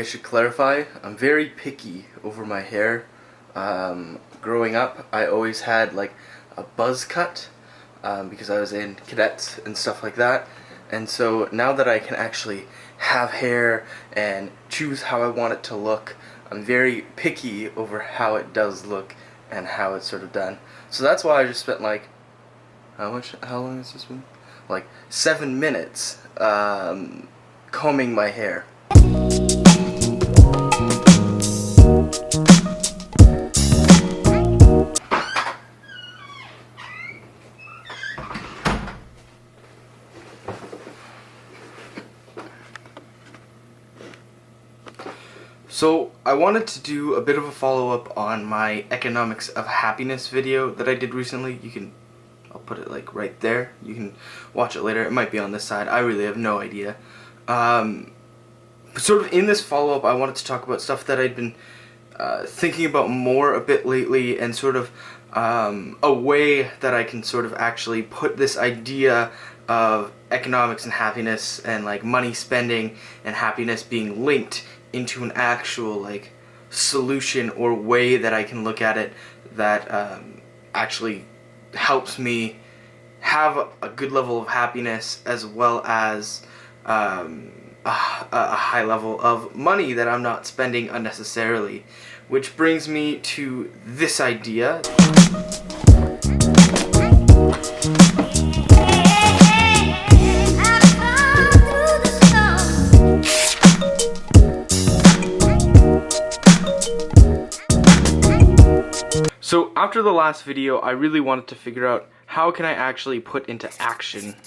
I should clarify, I'm very picky over my hair. Growing up, I always had like a buzz cut because I was in cadets and stuff like that. And so now that I can actually have hair and choose how I want it to look, I'm very picky over how it does look and how it's sort of done. So that's why I just spent like, how long has this been? Like 7 minutes combing my hair. So I wanted to do a bit of a follow-up on my economics of happiness video that I did recently. I'll put it like right there. You can watch it later. It might be on this side. I really have no idea. Sort of in this follow-up, I wanted to talk about stuff that I'd been thinking about more a bit lately, and sort of a way that I can sort of actually put this idea of economics and happiness and like money spending and happiness being linked into an actual like solution or way that I can look at it that actually helps me have a good level of happiness, as well as a high level of money that I'm not spending unnecessarily. Which brings me to this idea. So after the last video, I really wanted to figure out how can I actually put into action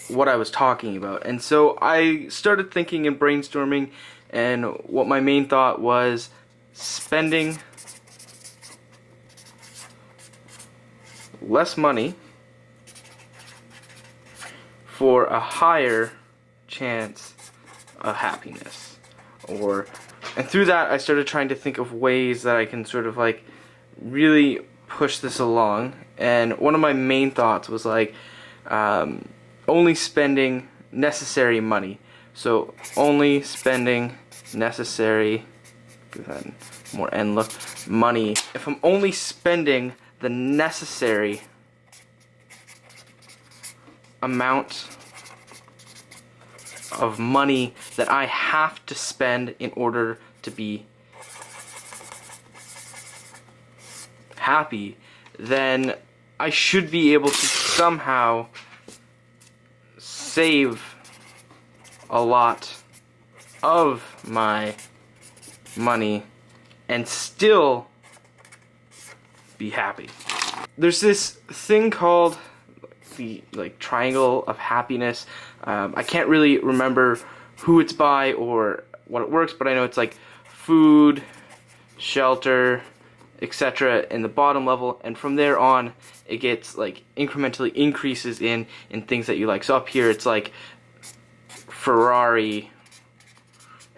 what I was talking about. And so I started thinking and brainstorming, and what my main thought was spending less money for a higher chance of happiness. And through that, I started trying to think of ways that I can sort of like really push this along. And one of my main thoughts was like only spending necessary money. So only spending necessary, give that more end look, money. If I'm only spending the necessary amount of money that I have to spend in order to be happy, then I should be able to somehow save a lot of my money and still be happy. There's this thing called the triangle of happiness. I can't really remember who it's by or what it works, but I know it's like food, shelter, etc. in the bottom level, and from there on it gets like incrementally increases in things that you like. So up here it's like Ferrari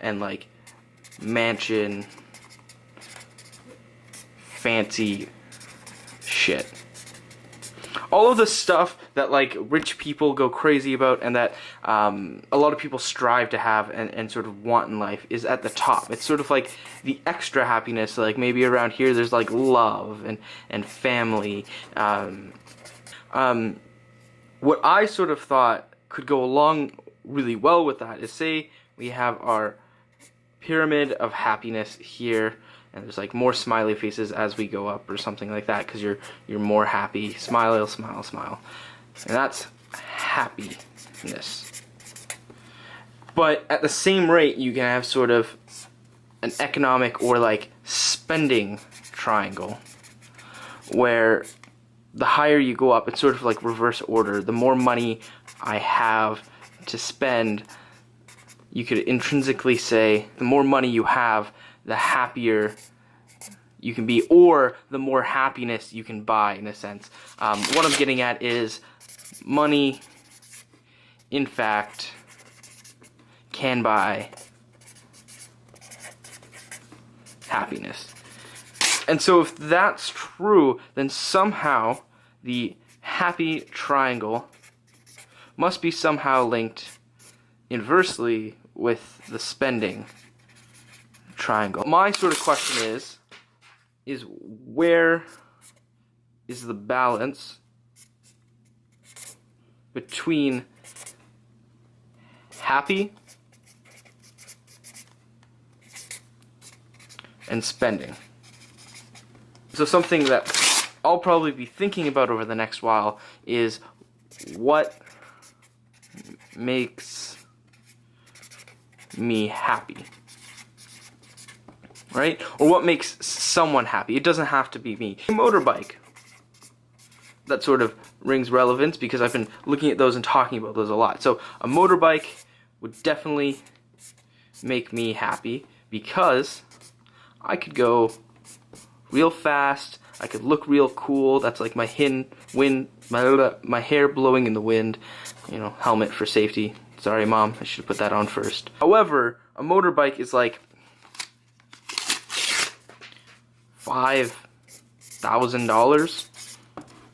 and like mansion, fancy shit. All of the stuff that like rich people go crazy about, and that a lot of people strive to have and sort of want in life, is at the top. It's sort of like the extra happiness. Like maybe around here there's like love and family. What I sort of thought could go along really well with that is, say we have our pyramid of happiness here, and there's like more smiley faces as we go up or something like that, because you're more happy. Smile, smile, smile. And that's happiness. But at the same rate, you can have sort of an economic or like spending triangle, where the higher you go up, it's sort of like reverse order. The more money I have to spend, you could intrinsically say the more money you have, the happier you can be, or the more happiness you can buy, in a sense. What I'm getting at is money, in fact, can buy happiness. And so if that's true, then somehow the happy triangle must be somehow linked inversely with the spending triangle. My sort of question is where is the balance between happy and spending? So something that I'll probably be thinking about over the next while is what makes me happy, right? Or what makes someone happy. It doesn't have to be me. A motorbike. That sort of rings relevance because I've been looking at those and talking about those a lot. So a motorbike would definitely make me happy because I could go real fast, I could look real cool. That's like my my hair blowing in the wind, you know, helmet for safety. Sorry, Mom, I should have put that on first. However, a motorbike is like $5,000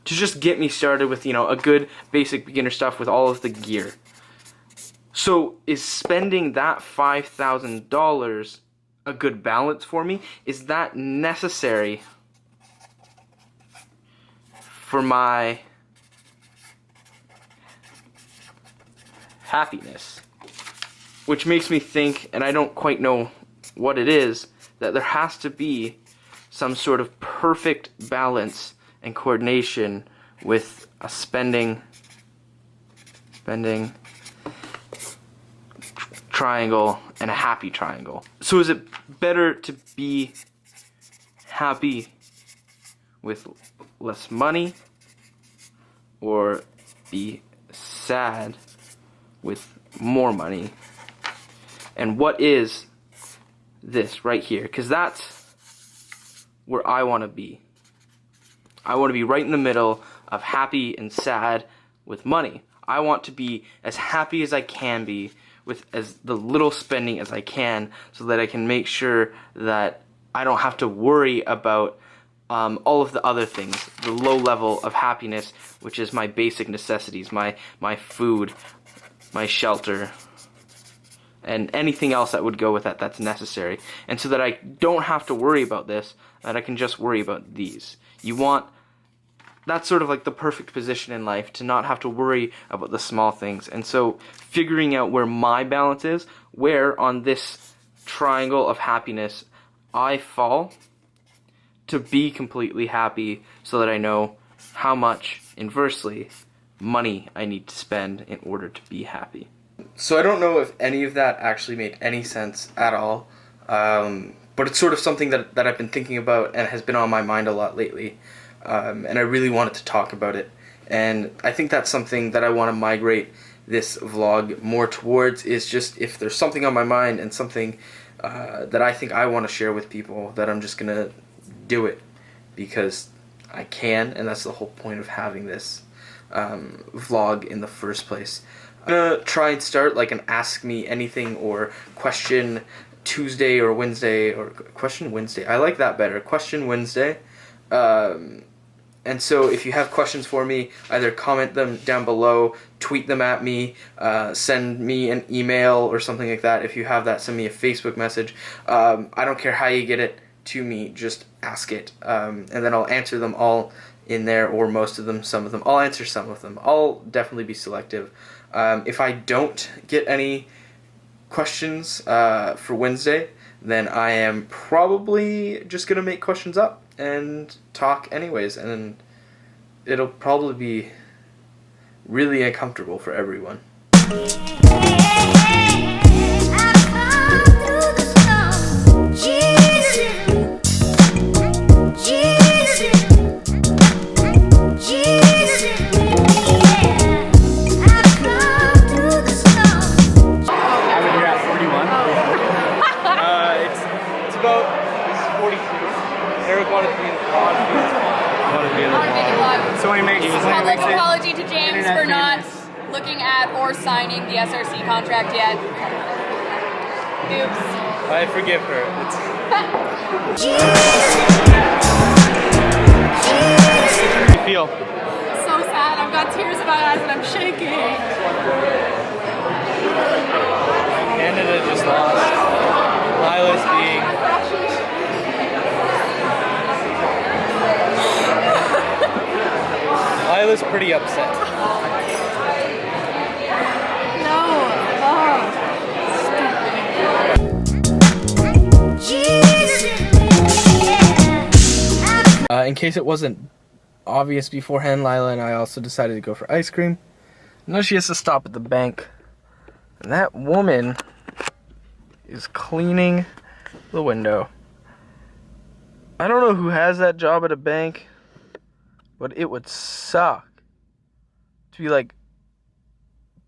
to just get me started with, you know, a good basic beginner stuff with all of the gear. So is spending that $5,000 a good balance for me? Is that necessary for my happiness? Which makes me think, and I don't quite know what it is, that there has to be some sort of perfect balance and coordination with a spending triangle and a happy triangle. So is it better to be happy with less money or be sad with more money? And what is this right here? Because that's where I want to be. I want to be right in the middle of happy and sad with money. I want to be as happy as I can be with as the little spending as I can, so that I can make sure that I don't have to worry about all of the other things, the low level of happiness, which is my basic necessities, my food, my shelter, and anything else that would go with that that's necessary. And so that I don't have to worry about this, that I can just worry about these. That's sort of like the perfect position in life, to not have to worry about the small things. And so figuring out where my balance is, where on this triangle of happiness I fall to be completely happy, so that I know how much, inversely, money I need to spend in order to be happy. So I don't know if any of that actually made any sense at all, but it's sort of something that I've been thinking about and has been on my mind a lot lately. And I really wanted to talk about it, and I think that's something that I want to migrate this vlog more towards, is just if there's something on my mind and something that I think I want to share with people, that I'm just gonna do it because I can, and that's the whole point of having this vlog in the first place. I'm gonna try and start like an Ask Me Anything or Question Tuesday or Wednesday, or Question Wednesday. I like that better. Question Wednesday. And so if you have questions for me, either comment them down below, tweet them at me, send me an email or something like that. If you have that, send me a Facebook message. I don't care how you get it to me, just ask it. And then I'll answer them all in there, or most of them, some of them. I'll answer some of them. I'll definitely be selective. If I don't get any questions for Wednesday, then I am probably just going to make questions up and talk anyways, and it'll probably be really uncomfortable for everyone. Public apology to James for not looking at or signing the SRC contract yet. Oops. I forgive her. How do you feel? So sad. I've got tears in my eyes and I'm shaking. Canada Lila's pretty upset. No. In case it wasn't obvious beforehand, Lila and I also decided to go for ice cream. Now she has to stop at the bank. And that woman is cleaning the window. I don't know who has that job at a bank, but it would suck to be like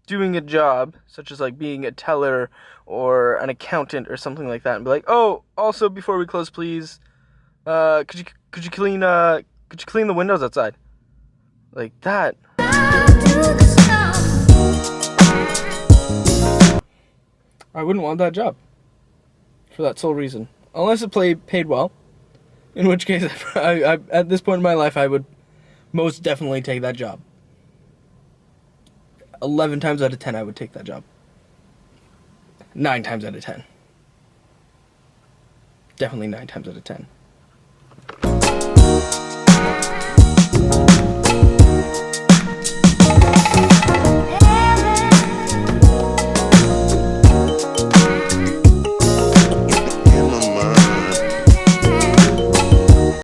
doing a job such as like being a teller or an accountant or something like that and be like, oh, also before we close, please, could you clean the windows outside? Like that. I wouldn't want that job for that sole reason, unless it paid well. In which case, I at this point in my life, I would most definitely take that job. 11 times out of 10, I would take that job. 9 times out of 10. Definitely 9 times out of 10.